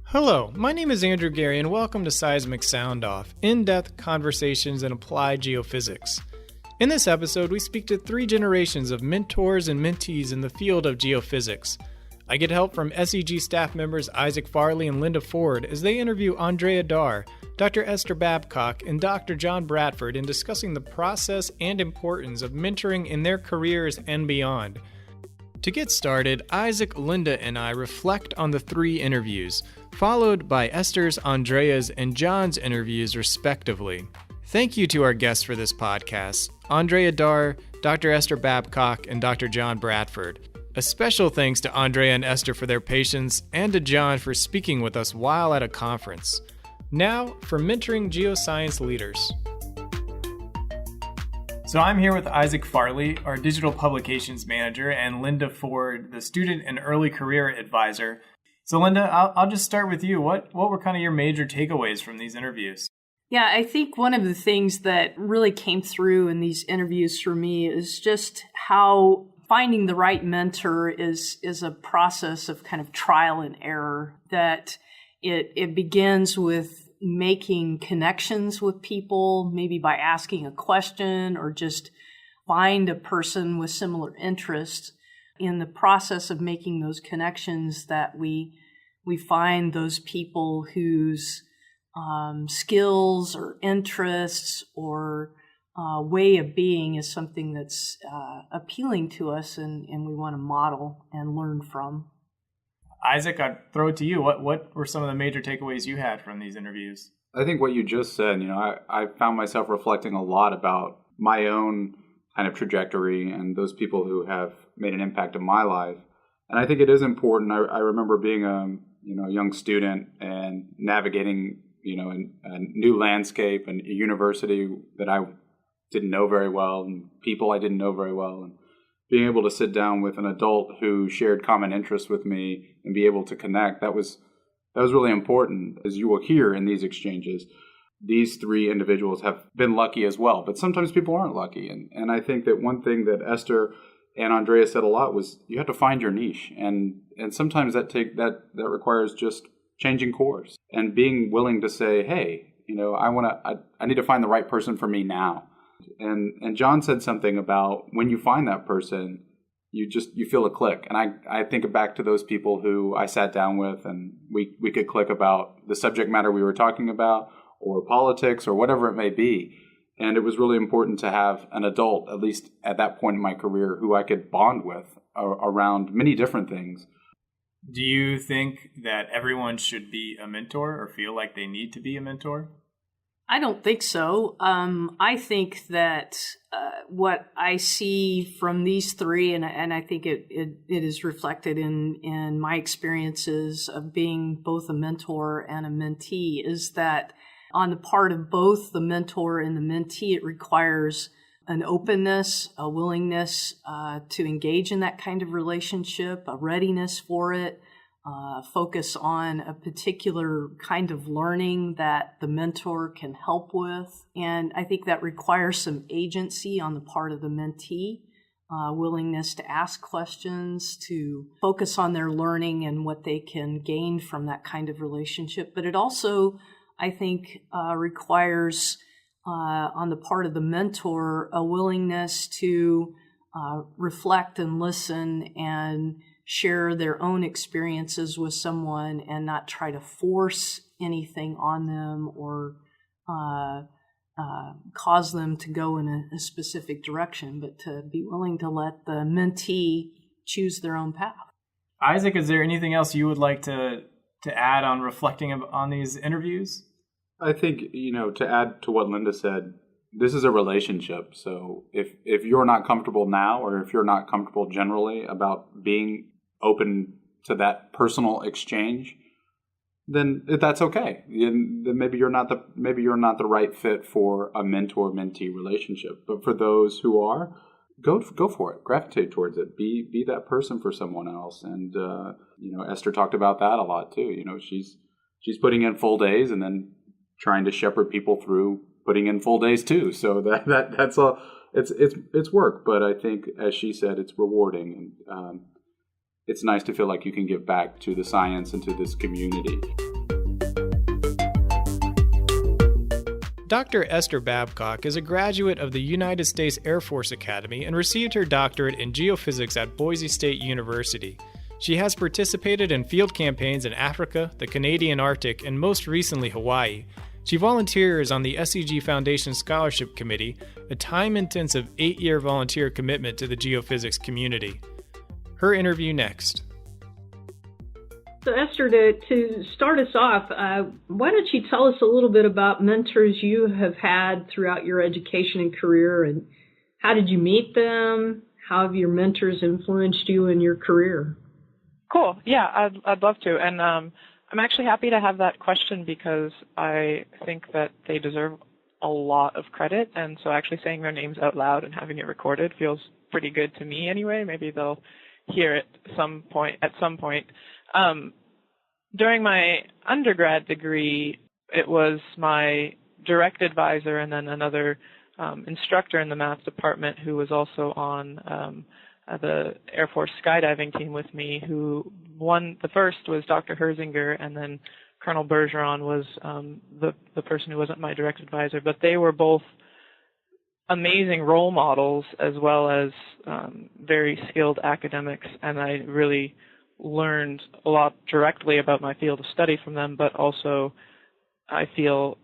Hello, my name is Andrew Gary, and welcome to Seismic Soundoff, in-depth conversations in applied geophysics. In this episode, we speak to 3 generations of mentors and mentees in the field of geophysics. I get help from SEG staff members Isaac Farley and Linda Ford as they interview Andréa Darrh, Dr. Esther Babcock, and Dr. John Bradford in discussing the process and importance of mentoring in their careers and beyond. To get started, Isaac, Linda, and I reflect on the 3 interviews, followed by Esther's, Andréa's, and John's interviews respectively. Thank you to our guests for this podcast, Andréa Darrh, Dr. Esther Babcock, and Dr. John Bradford. A special thanks to Andréa and Esther for their patience, and to John for speaking with us while at a conference. Now, for mentoring geoscience leaders. So I'm here with Isaac Farley, our digital publications manager, and Linda Ford, the student and early career advisor. So Linda, I'll just start with you. What were kind of your major takeaways from these interviews? Yeah, I think one of the things that really came through in these interviews for me is just how finding the right mentor is a process of kind of trial and error, that it begins with making connections with people, maybe by asking a question or just find a person with similar interests. In the process of making those connections, that we find those people whose skills or interests or way of being is something that's appealing to us and we want to model and learn from. Isaac, I'd throw it to you. What were some of the major takeaways you had from these interviews? I think what you just said, I found myself reflecting a lot about my own kind of trajectory and those people who have made an impact in my life. And I think it is important. I remember being a young student and navigating, a new landscape and a university that I didn't know very well and people I didn't know very well, and being able to sit down with an adult who shared common interests with me and be able to connect, that was really important. As you will hear in these exchanges, these 3 individuals have been lucky as well, but sometimes people aren't lucky. And I think that one thing that Esther and Andréa said a lot was you have to find your niche. And sometimes that requires just changing course and being willing to say, hey, I need to find the right person for me now. And John said something about when you find that person, you feel a click. And I think back to those people who I sat down with and we could click about the subject matter we were talking about or politics or whatever it may be. And it was really important to have an adult, at least at that point in my career, who I could bond with around many different things. Do you think that everyone should be a mentor or feel like they need to be a mentor? I don't think so. I think that what I see from these 3, and I think it is reflected in my experiences of being both a mentor and a mentee, is that on the part of both the mentor and the mentee, it requires an openness, a willingness to engage in that kind of relationship, a readiness for it, focus on a particular kind of learning that the mentor can help with. And I think that requires some agency on the part of the mentee, willingness to ask questions, to focus on their learning and what they can gain from that kind of relationship. But it also, I think, requires on the part of the mentor a willingness to reflect and listen and share their own experiences with someone and not try to force anything on them or cause them to go in a specific direction, but to be willing to let the mentee choose their own path. Isaac, is there anything else you would like to add on reflecting on these interviews? I think, to add to what Linda said, this is a relationship. So if you're not comfortable now, or if you're not comfortable generally about being open to that personal exchange, then that's okay. Then maybe you're not the right fit for a mentor-mentee relationship. But for those who are, go for it. Gravitate towards it. Be that person for someone else. And Esther talked about that a lot too. She's putting in full days and then trying to shepherd people through putting in full days too. So that's all. It's work, but I think, as she said, it's rewarding. And it's nice to feel like you can give back to the science and to this community. Dr. Esther Babcock is a graduate of the United States Air Force Academy and received her doctorate in geophysics at Boise State University. She has participated in field campaigns in Africa, the Canadian Arctic, and most recently Hawaii. She volunteers on the SEG Foundation Scholarship Committee, a time-intensive 8-year volunteer commitment to the geophysics community. Her interview next. So Esther, to start us off, why don't you tell us a little bit about mentors you have had throughout your education and career, and how did you meet them? How have your mentors influenced you in your career? Cool. Yeah, I'd love to. And I'm actually happy to have that question because I think that they deserve a lot of credit. And so actually saying their names out loud and having it recorded feels pretty good to me anyway. Maybe they'll hear it at some point. During my undergrad degree, it was my direct advisor and then another instructor in the math department who was also on the Air Force skydiving team with me, who won. The first was Dr. Herzinger, and then Colonel Bergeron was the person who wasn't my direct advisor. But they were both amazing role models as well as very skilled academics, and I really learned a lot directly about my field of study from them, but also I feel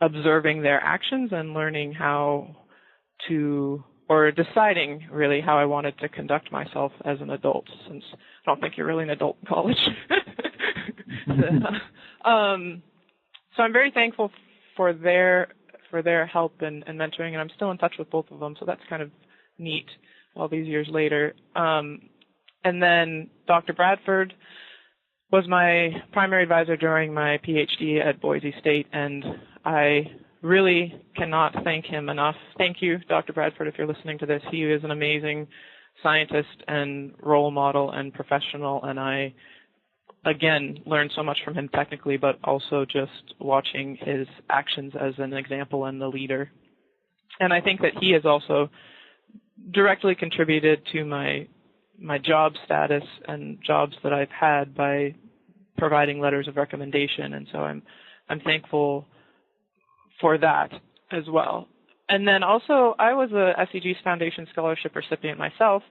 observing their actions and learning how to, or deciding really how I wanted to conduct myself as an adult, since I don't think you're really an adult in college. So I'm very thankful for their help and mentoring, and I'm still in touch with both of them, so that's kind of neat all these years later. And then Dr. Bradford was my primary advisor during my PhD at Boise State, and I really cannot thank him enough. Thank you, Dr. Bradford, if you're listening to this. He is an amazing scientist and role model and professional, and I, again, learned so much from him technically, but also just watching his actions as an example and the leader. And I think that he has also directly contributed to my job status and jobs that I've had by providing letters of recommendation, and so I'm thankful for that as well. And then also I was a SEG Foundation Scholarship recipient myself,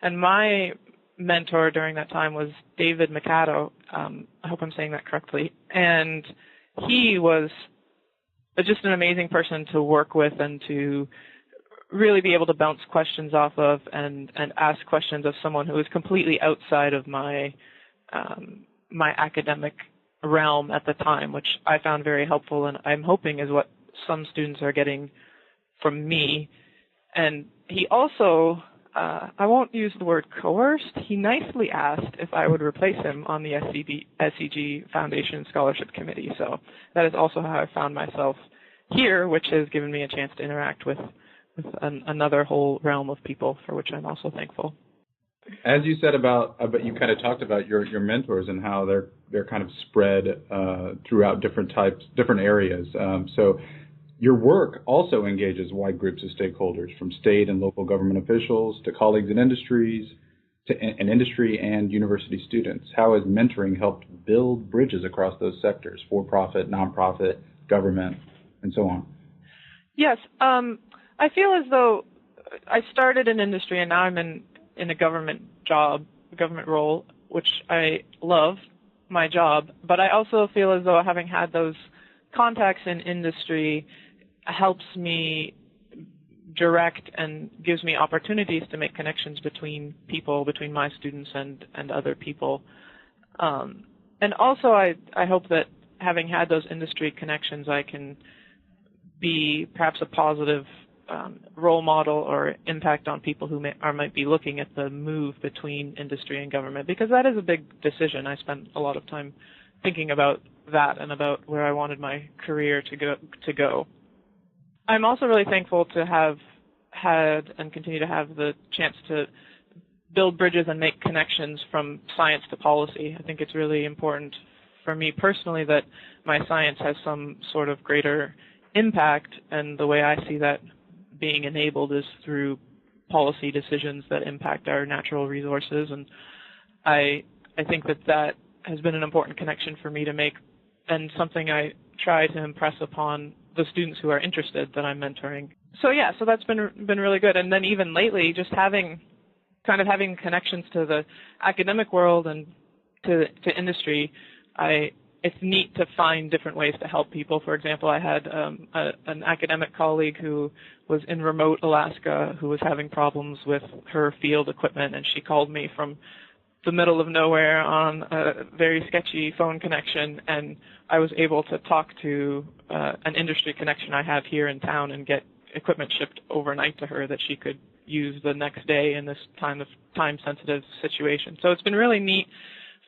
and my mentor during that time was David Mikado. I hope I'm saying that correctly. And he was just an amazing person to work with and to really be able to bounce questions off of and ask questions of someone who was completely outside of my my academic realm at the time, which I found very helpful, and I'm hoping is what some students are getting from me. And he also, I won't use the word coerced, he nicely asked if I would replace him on the SEG Foundation Scholarship Committee. So that is also how I found myself here, which has given me a chance to interact with another whole realm of people, for which I'm also thankful. As you said about you kind of talked about your mentors and how they're kind of spread throughout different areas. So your work also engages wide groups of stakeholders, from state and local government officials to colleagues in industries, to industry and university students. How has mentoring helped build bridges across those sectors, for-profit, nonprofit, government, and so on? Yes. I feel as though I started in industry and now I'm in a government role, which I love my job, but I also feel as though having had those contacts in industry helps me direct and gives me opportunities to make connections between people, between my students and other people. And also I hope that having had those industry connections, I can be perhaps a positive role model or impact on people who might be looking at the move between industry and government, because that is a big decision. I spent a lot of time thinking about that and about where I wanted my career to go. I'm also really thankful to have had and continue to have the chance to build bridges and make connections from science to policy. I think it's really important for me personally that my science has some sort of greater impact, and the way I see that being enabled is through policy decisions that impact our natural resources. And I think that has been an important connection for me to make, and something I try to impress upon the students who are interested that I'm mentoring. So yeah, so that's been really good. And then even lately, just having connections to the academic world and to industry, it's neat to find different ways to help people. For example, I had an academic colleague who was in remote Alaska who was having problems with her field equipment, and she called me from the middle of nowhere on a very sketchy phone connection, and I was able to talk to an industry connection I have here in town and get equipment shipped overnight to her that she could use the next day in this kind of time-sensitive situation. So it's been really neat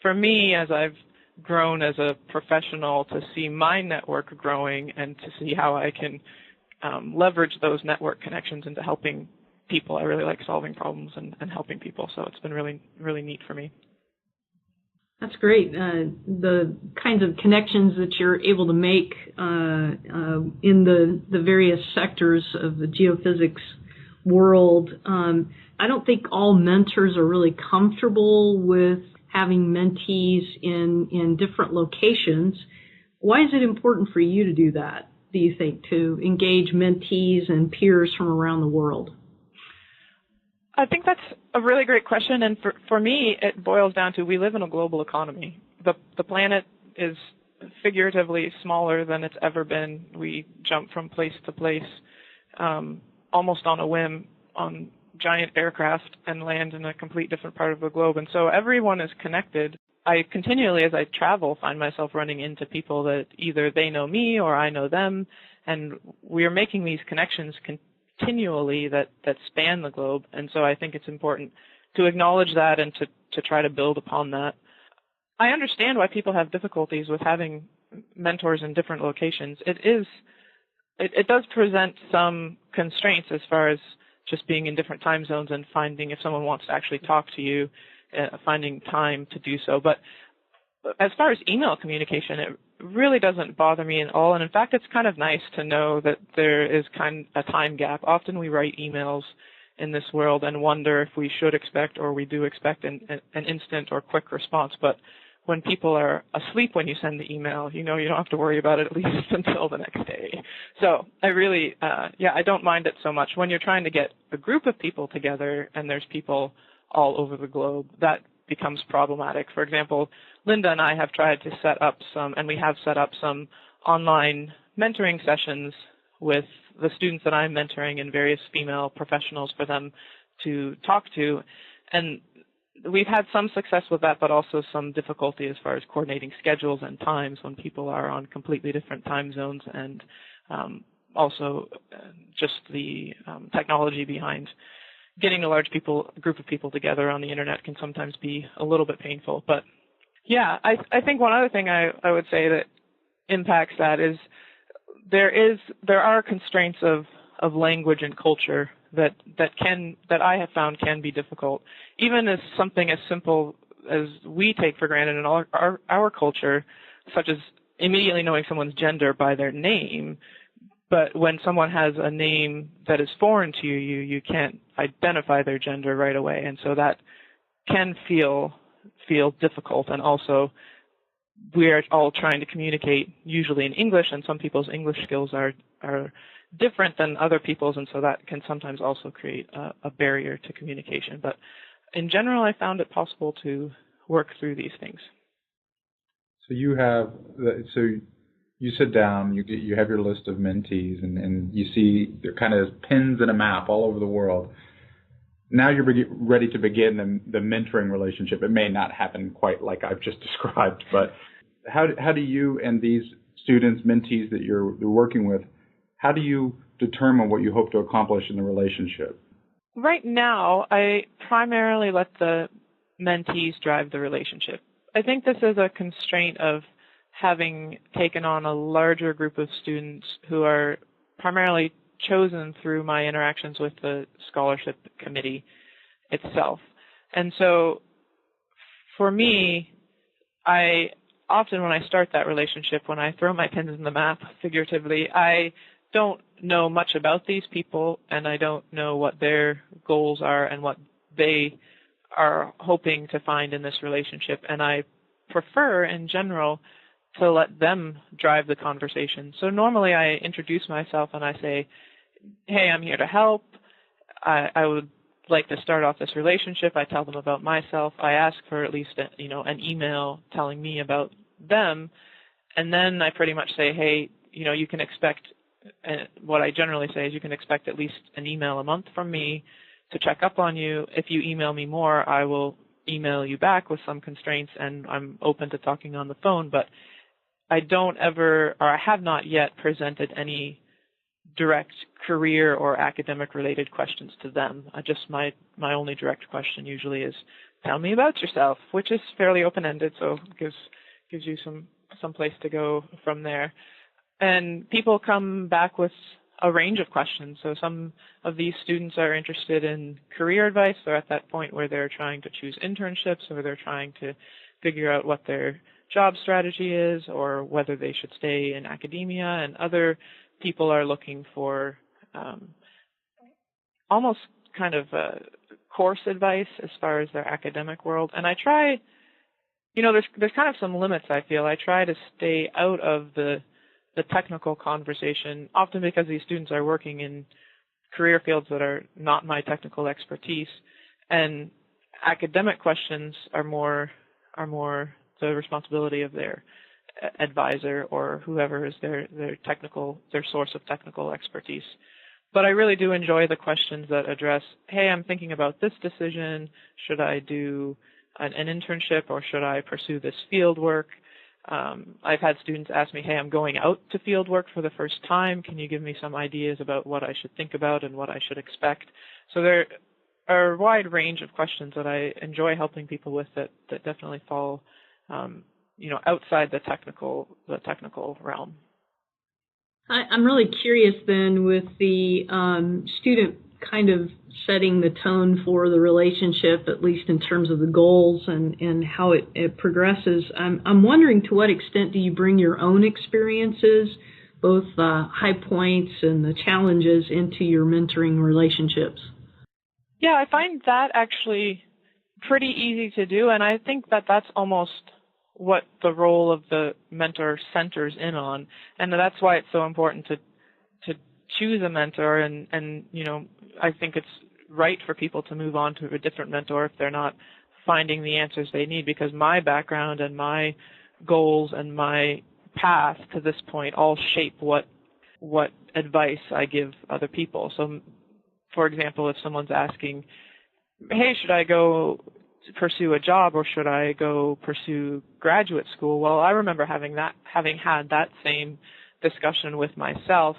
for me as I've grown as a professional to see my network growing and to see how I can leverage those network connections into helping people. I really like solving problems and helping people, so it's been really, really neat for me. That's great. The kinds of connections that you're able to make in the various sectors of the geophysics world. I don't think all mentors are really comfortable with having mentees in different locations. Why is it important for you to do that, do you think, to engage mentees and peers from around the world? I think that's a really great question, and for me, it boils down to we live in a global economy. The planet is figuratively smaller than it's ever been. We jump from place to place almost on a whim on giant aircraft and land in a complete different part of the globe, and so everyone is connected. I continually, as I travel, find myself running into people that either they know me or I know them, and we are making these connections continually that span the globe, and so I think it's important to acknowledge that and to try to build upon that. I understand why people have difficulties with having mentors in different locations. It does present some constraints as far as just being in different time zones and finding, if someone wants to actually talk to you, finding time to do so. But as far as email communication, it really doesn't bother me at all. And in fact, it's kind of nice to know that there is kind of a time gap. Often we write emails in this world and wonder if we should expect or we do expect an instant or quick response. But when people are asleep when you send the email, you don't have to worry about it at least until the next day. So I really, I don't mind it so much. When you're trying to get a group of people together and there's people all over the globe, that becomes problematic. For example, Linda and I have tried to set up and we have set up some online mentoring sessions with the students that I'm mentoring and various female professionals for them to talk to. And we've had some success with that, but also some difficulty as far as coordinating schedules and times when people are on completely different time zones, and also just the technology behind getting a large group of people together on the internet can sometimes be a little bit painful. But yeah, I think one other thing I would say that impacts that is there are constraints of language and culture that I have found can be difficult. Even as something as simple as we take for granted in our culture, such as immediately knowing someone's gender by their name. But when someone has a name that is foreign to you, you can't identify their gender right away, and so that can feel difficult. And also, we're all trying to communicate usually in English, and some people's English skills are different than other people's, and so that can sometimes also create a barrier to communication. But in general, I found it possible to work through these things. So you sit down, you have your list of mentees, and you see they're kind of pins in a map all over the world. Now you're ready to begin the mentoring relationship. It may not happen quite like I've just described, but how do you and these students, mentees that you're working with, how do you determine what you hope to accomplish in the relationship? Right now, I primarily let the mentees drive the relationship. I think this is a constraint of having taken on a larger group of students who are primarily chosen through my interactions with the scholarship committee itself. And so for me, often when I start that relationship, when I throw my pins in the map figuratively, I don't know much about these people, and I don't know what their goals are and what they are hoping to find in this relationship. And I prefer, in general, to let them drive the conversation. So normally I introduce myself and I say, hey, I'm here to help. I would like to start off this relationship. I tell them about myself. I ask for at least an email telling me about them. And then I pretty much say, hey, you can expect, what I generally say is you can expect at least an email a month from me to check up on you. If you email me more, I will email you back with some constraints, and I'm open to talking on the phone. But I have not yet presented any direct career or academic related questions to them. My only direct question usually is, tell me about yourself, which is fairly open-ended, so gives you some place to go from there. And people come back with a range of questions. So some of these students are interested in career advice. They're at that point where they're trying to choose internships, or they're trying to figure out what their job strategy is, or whether they should stay in academia. And other people are looking for almost kind of course advice as far as their academic world. And I try, there's kind of some limits, I feel. I try to stay out of the technical conversation, often because these students are working in career fields that are not my technical expertise, and academic questions are more the responsibility of their advisor or whoever is their source of technical expertise. But I really do enjoy the questions that address, hey, I'm thinking about this decision. Should I do an internship, or should I pursue this field work? I've had students ask me, hey, I'm going out to field work for the first time. Can you give me some ideas about what I should think about and what I should expect? So there are a wide range of questions that I enjoy helping people with that definitely fall, outside the technical realm. I'm really curious then, with the student kind of setting the tone for the relationship, at least in terms of the goals and how it progresses. I'm wondering, to what extent do you bring your own experiences, both high points and the challenges, into your mentoring relationships? Yeah, I find that actually pretty easy to do, and I think that that's almost what the role of the mentor centers in on, and that's why it's so important to choose a mentor. And I think it's right for people to move on to a different mentor if they're not finding the answers they need, because my background and my goals and my path to this point all shape what advice I give other people. So, for example, if someone's asking, hey, should I go to pursue a job, or should I go pursue graduate school? Well, I remember having had that same discussion with myself,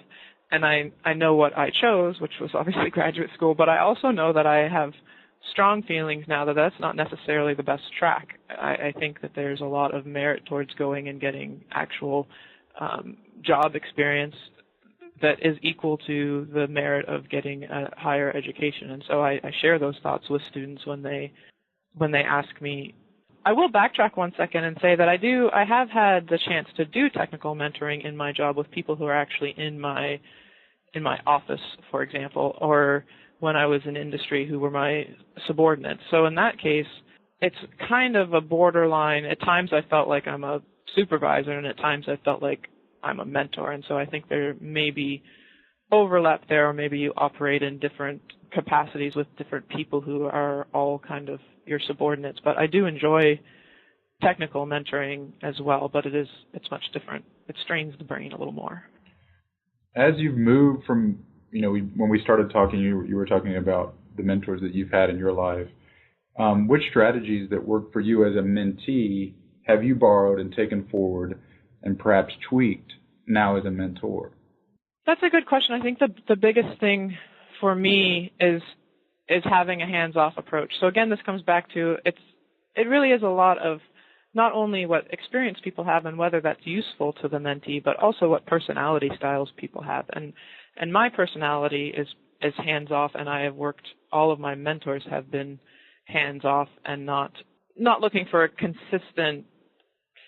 and I know what I chose, which was obviously graduate school, but I also know that I have strong feelings now that that's not necessarily the best track. I think that there's a lot of merit towards going and getting actual job experience that is equal to the merit of getting a higher education. And so I share those thoughts with students when they ask me. I will backtrack one second and say that I have had the chance to do technical mentoring in my job with people who are actually in my office, for example, or when I was in industry who were my subordinates. So in that case, it's kind of a borderline. At times I felt like I'm a supervisor, and at times I felt like I'm a mentor. And so I think there may be overlap there, or maybe you operate in different capacities with different people who are all kind of your subordinates. But I do enjoy technical mentoring as well, but it's much different. It strains the brain a little more. As you've moved from, when we started talking, you were talking about the mentors that you've had in your life. Which strategies that work for you as a mentee have you borrowed and taken forward and perhaps tweaked now as a mentor? That's a good question. I think the biggest thing for me is having a hands-off approach. So again, this comes back to it really is a lot of not only what experience people have and whether that's useful to the mentee, but also what personality styles people have. And my personality is hands-off, and all of my mentors have been hands-off and not looking for a consistent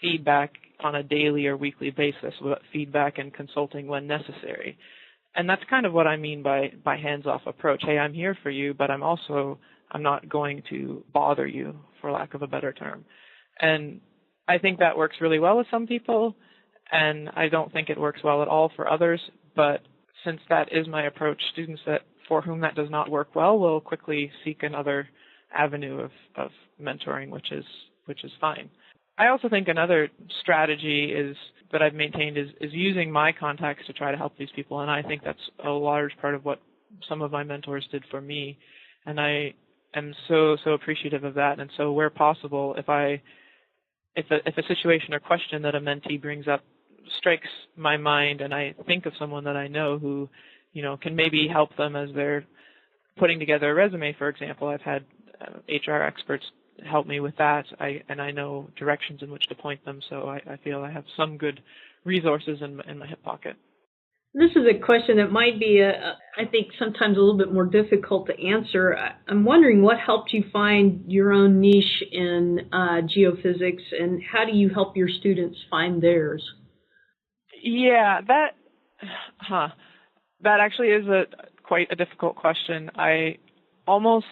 feedback on a daily or weekly basis, but feedback and consulting when necessary. And that's kind of what I mean by hands-off approach. Hey, I'm here for you, but I'm I'm not going to bother you, for lack of a better term. And I think that works really well with some people, and I don't think it works well at all for others. But since that is my approach, students for whom that does not work well will quickly seek another avenue of mentoring, which is fine. I also think another strategy that I've maintained is using my contacts to try to help these people, and I think that's a large part of what some of my mentors did for me, and I am so appreciative of that. And so where possible, if a situation or question that a mentee brings up strikes my mind, and I think of someone that I know who, can maybe help them as they're putting together a resume, for example. I've had HR experts help me with that, and I know directions in which to point them, so I feel I have some good resources in my hip pocket. This is a question that might be, I think, sometimes a little bit more difficult to answer. I'm wondering what helped you find your own niche in geophysics, and how do you help your students find theirs? Yeah, that actually is quite a difficult question. I almost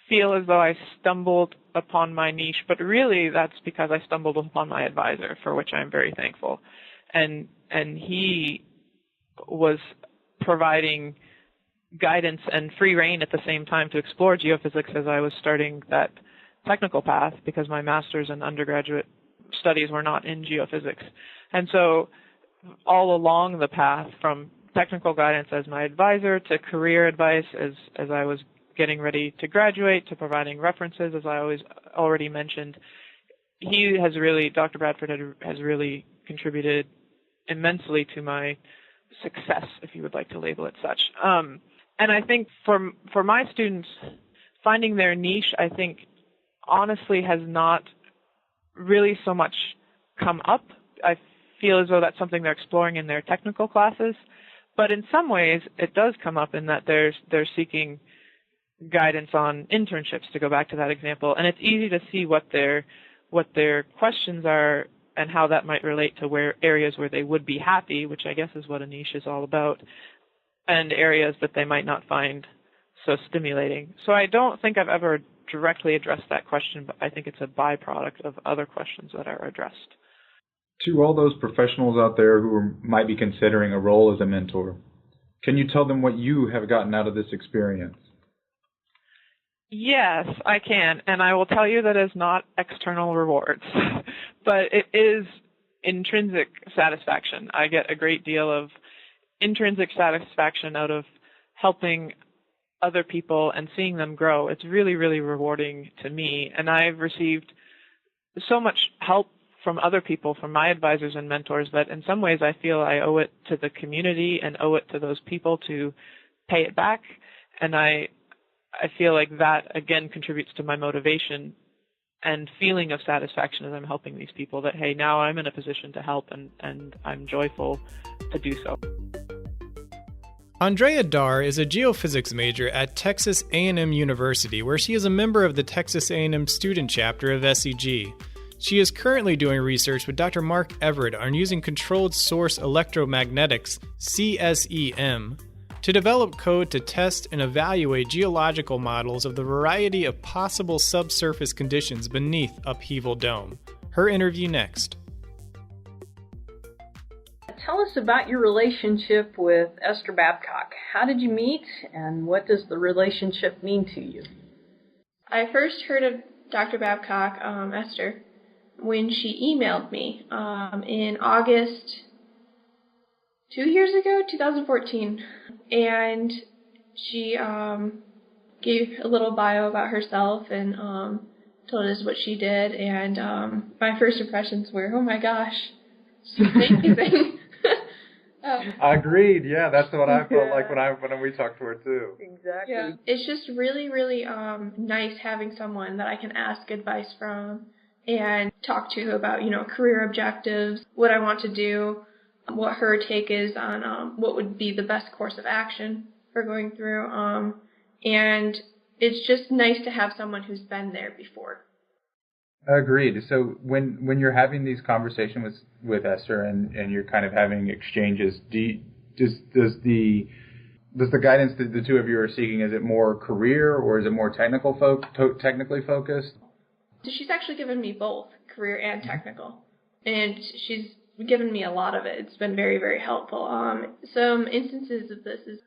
feel as though I stumbled upon my niche, but really that's because I stumbled upon my advisor, for which I'm very thankful. And he was providing guidance and free rein at the same time to explore geophysics as I was starting that technical path, because my master's and undergraduate studies were not in geophysics. And so all along the path, from technical guidance as my advisor to career advice as I was getting ready to graduate, to providing references, as I already mentioned, Dr. Bradford has really contributed immensely to my success, if you would like to label it such. And I think for my students, finding their niche, I think, honestly has not really so much come up. I feel as though that's something they're exploring in their technical classes, but in some ways it does come up in that they're seeking guidance on internships, to go back to that example, and it's easy to see what their questions are and how that might relate to areas where they would be happy, which I guess is what a niche is all about, and areas that they might not find so stimulating. So I don't think I've ever directly addressed that question, but I think it's a byproduct of other questions that are addressed. To all those professionals out there who might be considering a role as a mentor, can you tell them what you have gotten out of this experience? Yes, I can, and I will tell you that it's not external rewards, but it is intrinsic satisfaction. I get a great deal of intrinsic satisfaction out of helping other people and seeing them grow. It's really, really rewarding to me, and I've received so much help from other people, from my advisors and mentors, that in some ways I feel I owe it to the community and owe it to those people to pay it back, and I feel like that, again, contributes to my motivation and feeling of satisfaction as I'm helping these people, that, hey, now I'm in a position to help, and I'm joyful to do so. Andréa Darrh is a geophysics major at Texas A&M University, where she is a member of the Texas A&M student chapter of SEG. She is currently doing research with Dr. Mark Everett on using controlled source electromagnetics, CSEM, to develop code to test and evaluate geological models of the variety of possible subsurface conditions beneath Upheaval Dome. Her interview next. Tell us about your relationship with Esther Babcock. How did you meet, and what does the relationship mean to you? I first heard of Dr. Babcock, Esther, when she emailed me in August 2 years ago, 2014, and she gave a little bio about herself and told us what she did, and my first impressions were, oh my gosh, she's amazing. Agreed. Yeah, that's what I felt like when we talked to her too. Exactly. Yeah, it's just really, really nice having someone that I can ask advice from and talk to about, career objectives, what I want to do, what her take is on what would be the best course of action for going through. And it's just nice to have someone who's been there before. Agreed. So when you're having these conversations with Esther and you're kind of having exchanges, does the Does the guidance that the two of you are seeking, is it more career or is it more technically focused? So she's actually given me both career and technical, and she's given me a lot of it. It's been very, very helpful. Some instances of this is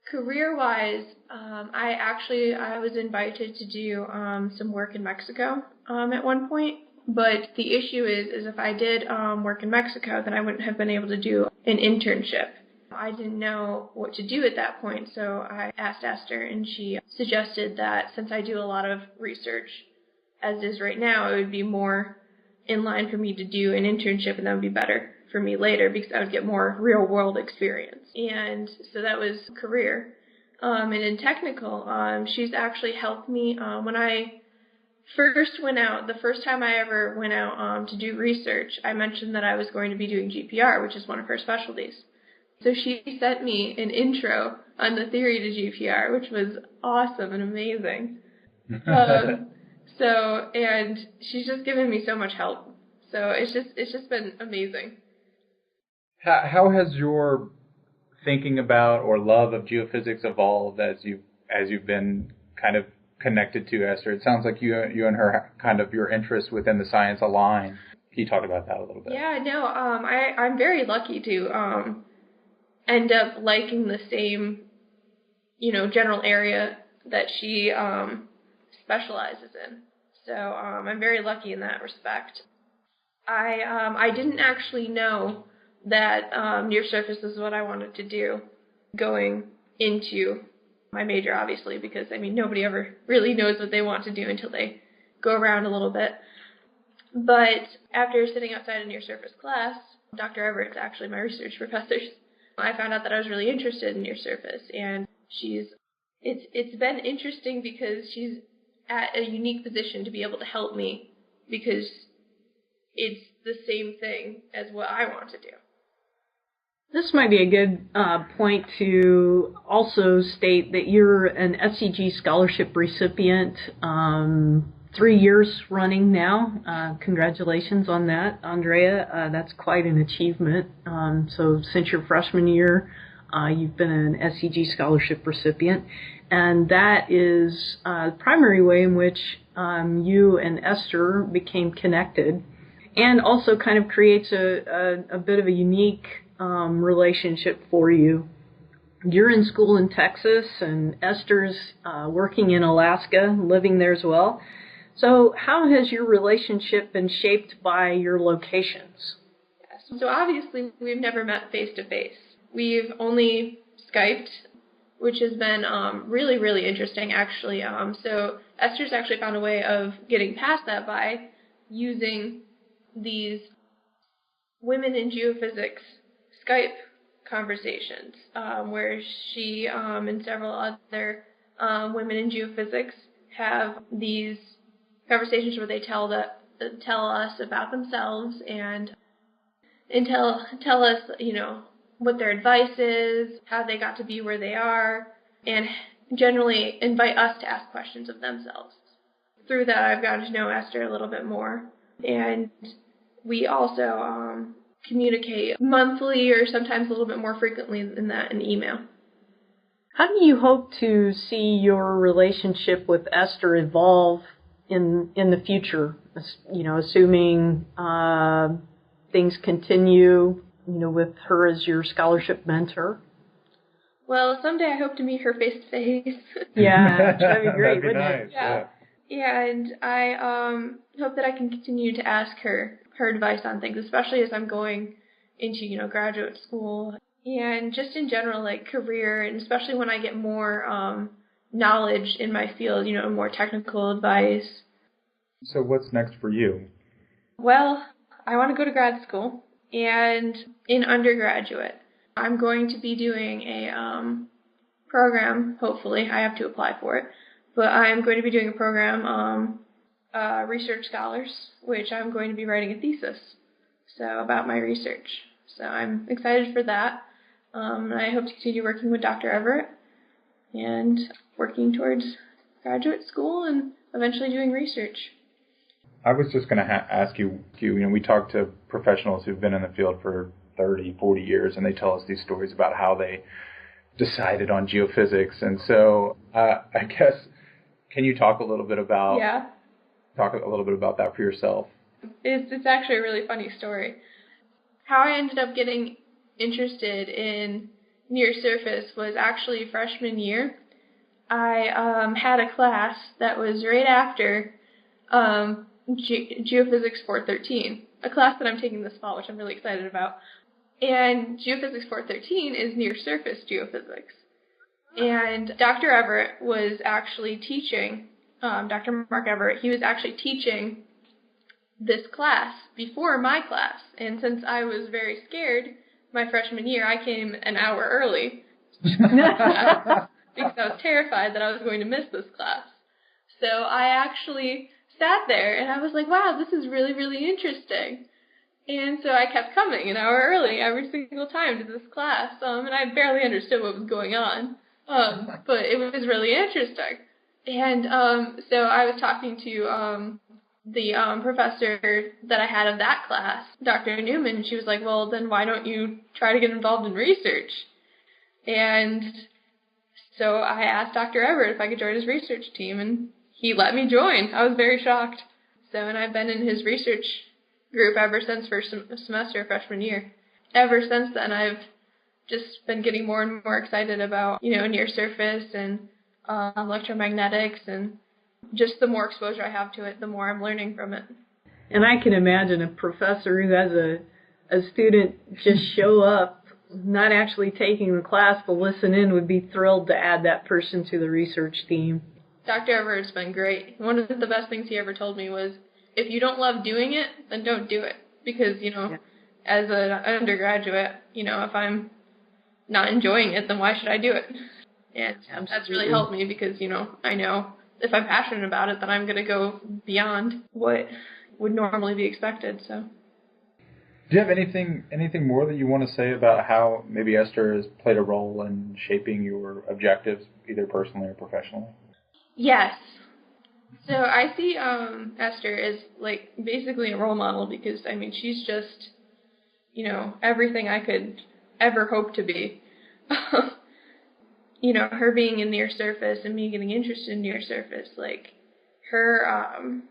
career-wise. I was invited to do some work in Mexico at one point, but the issue is if I did work in Mexico, then I wouldn't have been able to do an internship. I didn't know what to do at that point, so I asked Esther, and she suggested that since I do a lot of research as is right now, it would be more in line for me to do an internship, and that would be better for me later because I would get more real-world experience. And so that was career. And in technical, she's actually helped me. When I first went out, the first time I ever went out to do research, I mentioned that I was going to be doing GPR, which is one of her specialties. So she sent me an intro on the theory to GPR, which was awesome and amazing. And she's just given me so much help. So it's just been amazing. How has your thinking about or love of geophysics evolved as you've been kind of connected to Esther? It sounds like you and her kind of your interests within the science align. Can you talk about that a little bit? Yeah, no, I'm very lucky to end up liking the same, general area that she specializes in. So I'm very lucky in that respect. I didn't actually know that near surface is what I wanted to do going into my major, obviously, because, nobody ever really knows what they want to do until they go around a little bit. But after sitting outside a near surface class, Dr. Everett's actually my research professor, I found out that I was really interested in near surface, and it's been interesting because she's at a unique position to be able to help me because it's the same thing as what I want to do. This might be a good point to also state that you're an SCG scholarship recipient, 3 years running now. Congratulations on that, Andrea. That's quite an achievement. So since your freshman year, you've been an SCG scholarship recipient. And that is the primary way in which you and Esther became connected, and also kind of creates a bit of a unique relationship for you. You're in school in Texas, and Esther's working in Alaska, living there as well. So how has your relationship been shaped by your locations? So obviously we've never met face-to-face. We've only Skyped, which has been really, really interesting, actually. So Esther's actually found a way of getting past that by using these women in geophysics Skype conversations, where she and several other women in geophysics have these conversations where they tell us about themselves and tell us, what their advice is, how they got to be where they are, and generally invite us to ask questions of themselves. Through that, I've gotten to know Esther a little bit more, and we also communicate monthly or sometimes a little bit more frequently than that in email. How do you hope to see your relationship with Esther evolve in the future? Assuming things continue, with her as your scholarship mentor. Well, someday I hope to meet her face to face. Yeah, that'd be great, that'd be wouldn't nice. it? Yeah, and I hope that I can continue to ask her advice on things, especially as I'm going into, graduate school and just in general, like career, and especially when I get more knowledge in my field, more technical advice. So what's next for you? Well, I want to go to grad school, and in undergraduate, I'm going to be doing a program, hopefully. I have to apply for it, but I'm going to be doing a program, Research Scholars, which I'm going to be writing a thesis, about my research. So I'm excited for that. I hope to continue working with Dr. Everett and working towards graduate school and eventually doing research. I was just going to ask you, we talk to professionals who've been in the field for 30, 40 years, and they tell us these stories about how they decided on geophysics. And so I guess, can you talk a little bit about that for yourself? It's actually a really funny story. How I ended up getting interested in near surface was actually freshman year. I had a class that was right after Geophysics 413, a class that I'm taking this fall, which I'm really excited about. And Geophysics 413 is near surface geophysics. And Dr. Everett was actually teaching, Dr. Mark Everett, he was actually teaching this class before my class. And since I was very scared my freshman year, I came an hour early because I was terrified that I was going to miss this class. So I actually sat there and I was like, wow, this is really, really interesting. And so I kept coming an hour early every single time to this class, and I barely understood what was going on, but it was really interesting. And so I was talking to the professor that I had of that class, Dr. Newman, and she was like, well, then why don't you try to get involved in research? And so I asked Dr. Everett if I could join his research team, and he let me join. I was very shocked. So, and I've been in his research group ever since first semester freshman year. Ever since then, I've just been getting more and more excited about, near surface and electromagnetics, and just the more exposure I have to it, the more I'm learning from it. And I can imagine a professor who has a student just show up, not actually taking the class, but listen in, would be thrilled to add that person to the research team. Dr. Everett's been great. One of the best things he ever told me was, if you don't love doing it, then don't do it. Because, as an undergraduate, if I'm not enjoying it, then why should I do it? And that's really helped me because, I know if I'm passionate about it, then I'm going to go beyond what would normally be expected. So, do you have anything more that you want to say about how maybe Esther has played a role in shaping your objectives, either personally or professionally? Yes. So I see Esther as basically a role model because she's just everything I could ever hope to be. Her being in near surface and me getting interested in near surface, her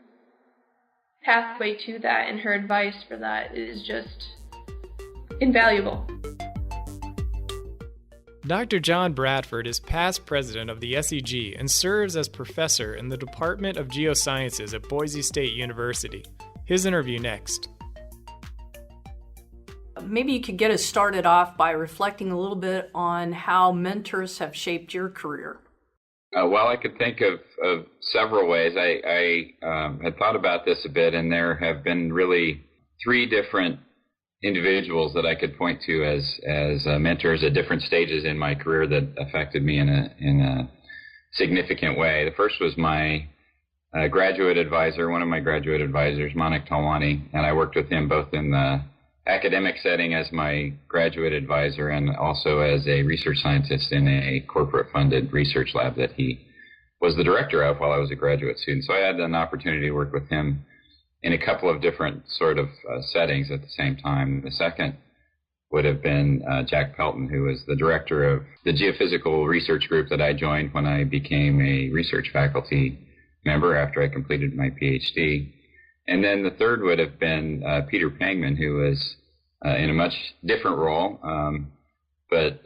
pathway to that and her advice for that is just invaluable. Dr. John Bradford is past president of the SEG and serves as professor in the Department of Geosciences at Boise State University. His interview next. Maybe you could get us started off by reflecting a little bit on how mentors have shaped your career. Well, I could think of several ways. I had thought about this a bit, and there have been really three different individuals that I could point to as mentors at different stages in my career that affected me in a significant way. The first was my graduate advisor, one of my graduate advisors, Manik Talwani, and I worked with him both in the academic setting as my graduate advisor and also as a research scientist in a corporate-funded research lab that he was the director of while I was a graduate student. So I had an opportunity to work with him in a couple of different sort of settings at the same time. The second would have been Jack Pelton, who was the director of the geophysical research group that I joined when I became a research faculty member after I completed my PhD. And then the third would have been Peter Pangman, who was in a much different role. But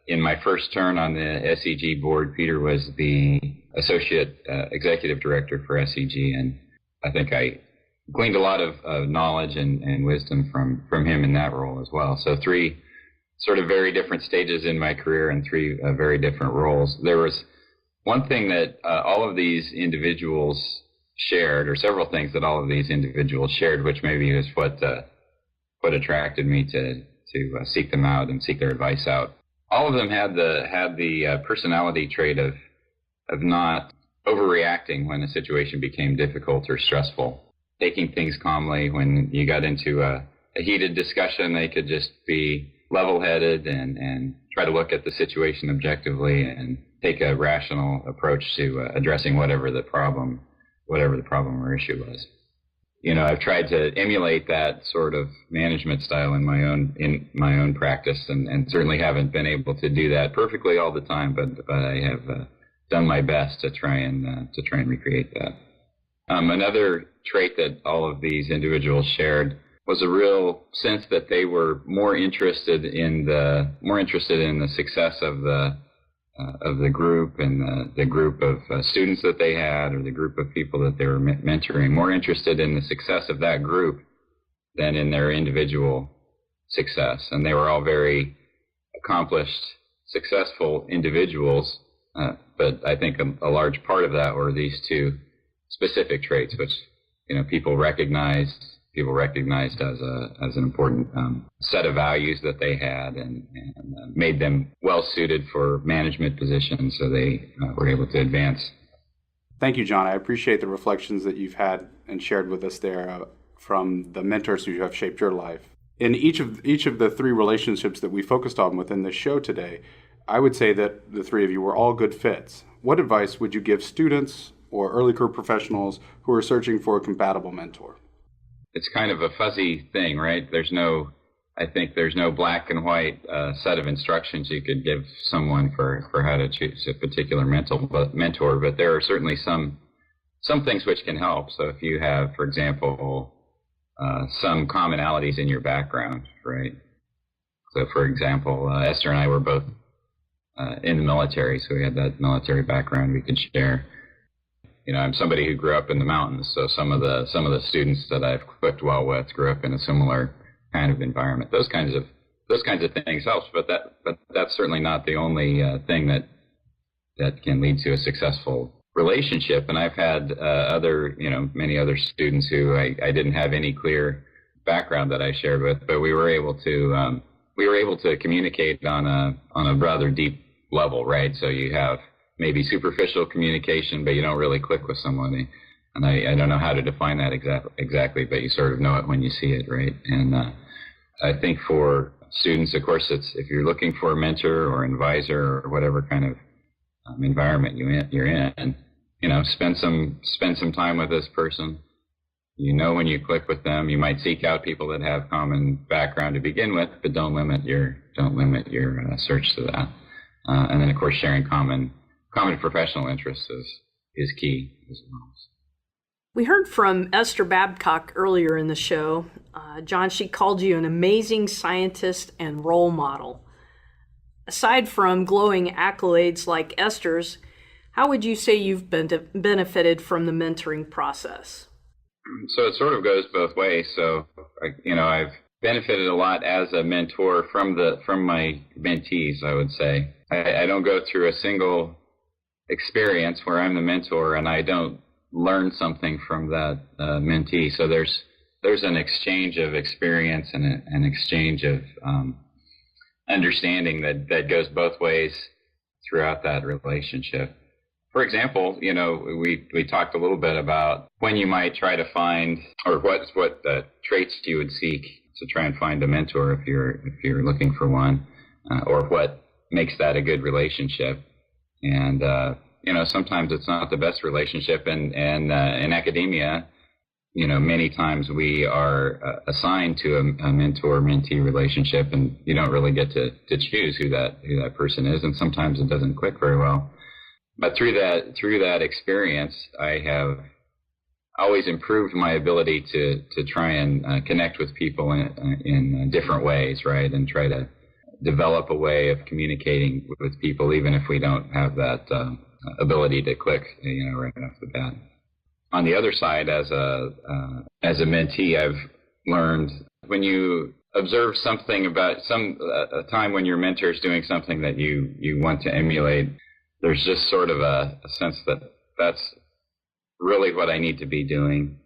in my first turn on the SEG board, Peter was the associate executive director for SEG, and I think I gleaned a lot of knowledge and wisdom from him in that role as well. So three sort of very different stages in my career and three very different roles. There was one thing that all of these individuals shared, or several things that all of these individuals shared, which maybe is what attracted me to seek them out and seek their advice out. All of them had the personality trait of not overreacting when a situation became difficult or stressful, taking things calmly. When you got into a heated discussion, they could just be level-headed and try to look at the situation objectively and take a rational approach to addressing whatever the problem or issue was. I've tried to emulate that sort of management style in my own practice, and certainly haven't been able to do that perfectly all the time, but I have done my best to try and recreate that. Another trait that all of these individuals shared was a real sense that they were more interested in the success of the group and the group of students that they had, or the group of people that they were mentoring, more interested in the success of that group than in their individual success. And they were all very accomplished, successful individuals, but I think a large part of that were these two specific traits, which people recognized as an important set of values that they had, and made them well suited for management positions, so they were able to advance. Thank you, John. I appreciate the reflections that you've had and shared with us there from the mentors who have shaped your life. In each of the three relationships that we focused on within this show today, I would say that the three of you were all good fits. What advice would you give students or early career professionals who are searching for a compatible mentor? It's kind of a fuzzy thing, right? I think there's no black and white set of instructions you could give someone for how to choose a particular mentor, but there are certainly some things which can help. So if you have, for example, some commonalities in your background, right? So for example, Esther and I were both in the military, so we had that military background we could share. I'm somebody who grew up in the mountains, so some of the students that I've clicked well with grew up in a similar kind of environment. Those kinds of things helps, but that's certainly not the only thing that can lead to a successful relationship. And I've had many other students who I didn't have any clear background that I shared with, but we were able to communicate on a rather deep level, right? So you have maybe superficial communication, but you don't really click with somebody. And I don't know how to define that exactly, but you sort of know it when you see it, right? And I think for students, of course, if you're looking for a mentor or advisor or whatever kind of environment you're in, spend some time with this person. When you click with them, you might seek out people that have common background to begin with, but don't limit your search to that. And then, of course, sharing common professional interests is key as well. We heard from Esther Babcock earlier in the show. John, she called you an amazing scientist and role model. Aside from glowing accolades like Esther's, how would you say you've benefited from the mentoring process? So it sort of goes both ways. So, I've benefited a lot as a mentor from my mentees, I would say. I don't go through a single experience where I'm the mentor and I don't learn something from that mentee. So there's an exchange of experience and an exchange of understanding that goes both ways throughout that relationship. For example, we talked a little bit about when you might try to find, or what traits you would seek to try and find a mentor if you're looking for one, or what makes that a good relationship. And sometimes it's not the best relationship, and in academia, many times we are assigned to a mentor-mentee relationship, and you don't really get to choose who that person is, and sometimes it doesn't click very well. But through that experience, I have always improved my ability to try and connect with people in different ways, right, and try to develop a way of communicating with people, even if we don't have that ability to click, right off the bat. On the other side, as a mentee, I've learned when you observe something about a time when your mentor is doing something that you want to emulate, there's just sort of a sense that that's really what I need to be doing.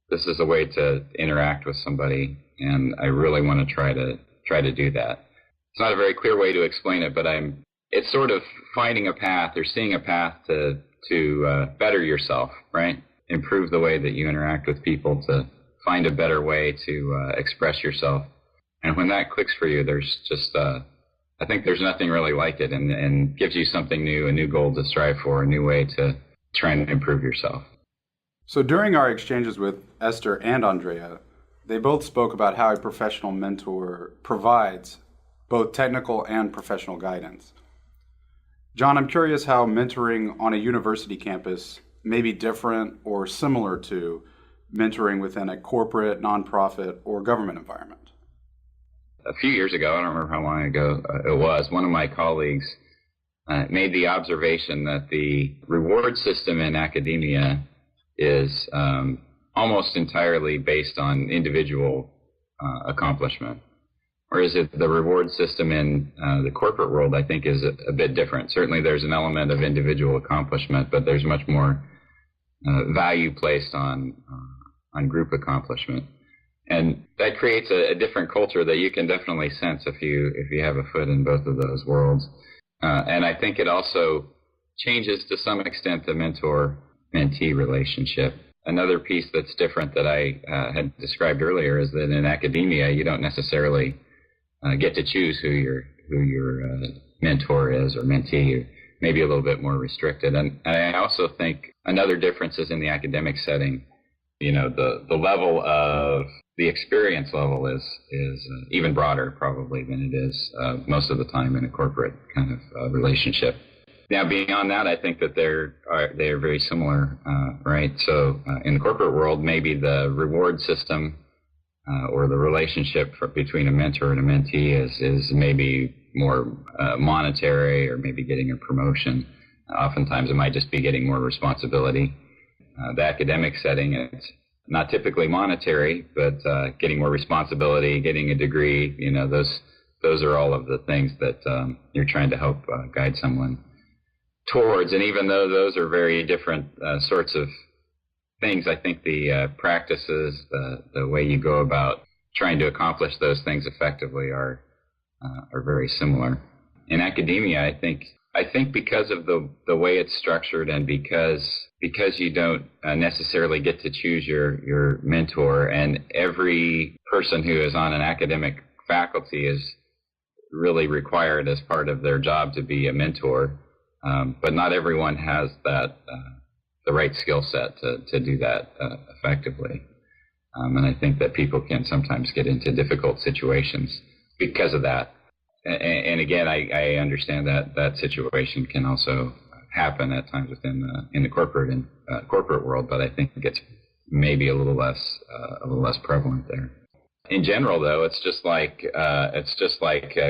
This is a way to interact with somebody, and I really want to try to do that. It's not a very clear way to explain it, but it's sort of finding a path or seeing a path to better yourself, right? Improve the way that you interact with people, to find a better way to express yourself. And when that clicks for you, there's just, I think there's nothing really like it, and gives you something new, a new goal to strive for, a new way to try and improve yourself. So during our exchanges with Esther and Andréa, they both spoke about how a professional mentor provides both technical and professional guidance. John, I'm curious how mentoring on a university campus may be different or similar to mentoring within a corporate, nonprofit, or government environment. A few years ago, I don't remember how long ago it was, one of my colleagues made the observation that the reward system in academia is almost entirely based on individual accomplishment. Whereas the reward system in the corporate world, I think, is a bit different. Certainly there's an element of individual accomplishment, but there's much more value placed on group accomplishment. And that creates a different culture that you can definitely sense if you have a foot in both of those worlds. And I think it also changes to some extent the mentor-mentee relationship. Another piece that's different that I had described earlier is that in academia, you don't necessarily get to choose who your mentor is or mentee. You're maybe a little bit more restricted. And I also think another difference is in the academic setting. You know, the level of the experience level is even broader probably than it is most of the time in a corporate kind of relationship. Now, beyond that, I think that they are very similar, right? So in the corporate world, maybe the reward system or the relationship between a mentor and a mentee is maybe more monetary, or maybe getting a promotion. Oftentimes, it might just be getting more responsibility. The academic setting, it's not typically monetary, but getting more responsibility, getting a degree. You know, those are all of the things that you're trying to help guide someone towards. And even though those are very different sorts of things, I think the practices, the way you go about trying to accomplish those things effectively are very similar. In academia, I think because of the way it's structured, and because you don't necessarily get to choose your mentor, and every person who is on an academic faculty is really required as part of their job to be a mentor, but not everyone has that the right skill set to do that effectively. And I think that people can sometimes get into difficult situations because of that. And again, I understand that situation can also happen at times within the corporate world, but I think it's maybe a little less prevalent there. In general, though, it's just like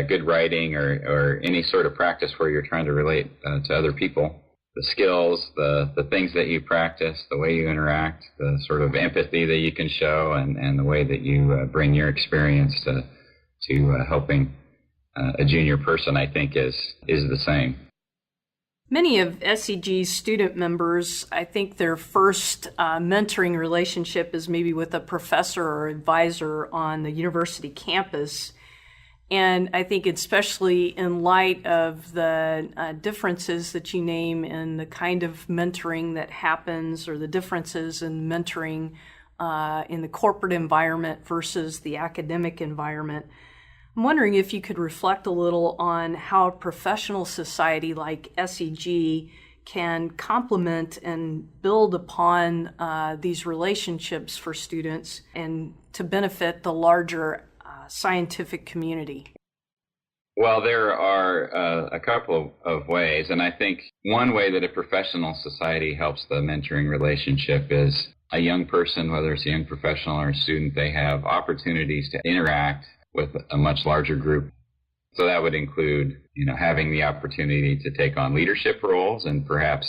good writing or any sort of practice where you're trying to relate to other people. The skills, the things that you practice, the way you interact, the sort of empathy that you can show, and the way that you bring your experience to helping a junior person, I think is the same. Many of SEG's student members, I think their first mentoring relationship is maybe with a professor or advisor on the university campus. And I think especially in light of the differences that you name in the kind of mentoring that happens, or the differences in mentoring in the corporate environment versus the academic environment, I'm wondering if you could reflect a little on how a professional society like SEG can complement and build upon these relationships for students and to benefit the larger scientific community. Well, there are a couple of ways, and I think one way that a professional society helps the mentoring relationship is a young person, whether it's a young professional or a student, they have opportunities to interact with a much larger group. So that would include, having the opportunity to take on leadership roles and perhaps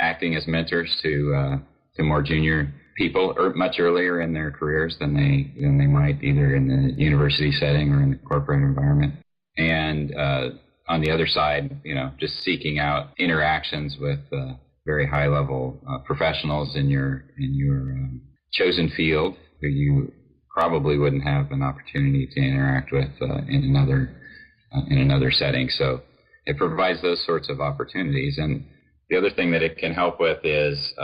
acting as mentors to more junior people much earlier in their careers than they might either in the university setting or in the corporate environment. And on the other side, just seeking out interactions with very high-level professionals in your chosen field who you probably wouldn't have an opportunity to interact with in another setting. So it provides those sorts of opportunities. And the other thing that it can help with is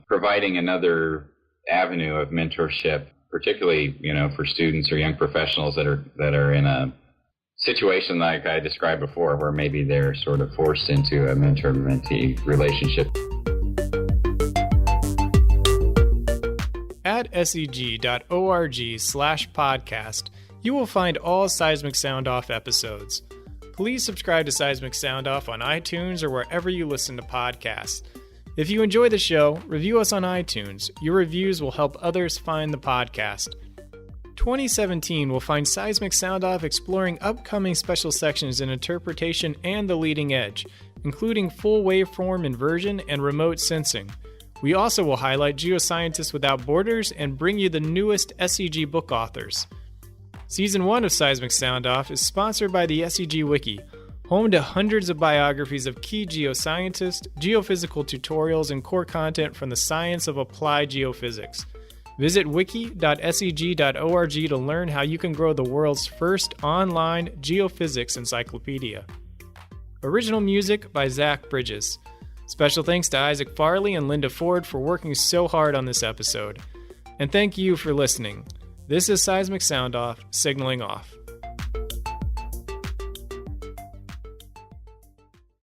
providing another avenue of mentorship, particularly for students or young professionals that are in a situation like I described before, where maybe they're sort of forced into a mentor-mentee relationship. seg.org/podcast, you will find all Seismic Soundoff episodes. Please subscribe to Seismic Soundoff on iTunes or wherever you listen to podcasts. If you enjoy the show, review us on iTunes. Your reviews will help others find the podcast. 2017 will find Seismic Soundoff exploring upcoming special sections in interpretation and the leading edge, including full waveform inversion and remote sensing. We also will highlight Geoscientists Without Borders and bring you the newest SEG book authors. Season 1 of Seismic Soundoff is sponsored by the SEG Wiki, home to hundreds of biographies of key geoscientists, geophysical tutorials, and core content from the science of applied geophysics. Visit wiki.seg.org to learn how you can grow the world's first online geophysics encyclopedia. Original music by Zach Bridges. Special thanks to Isaac Farley and Linda Ford for working so hard on this episode. And thank you for listening. This is Seismic Soundoff, signaling off.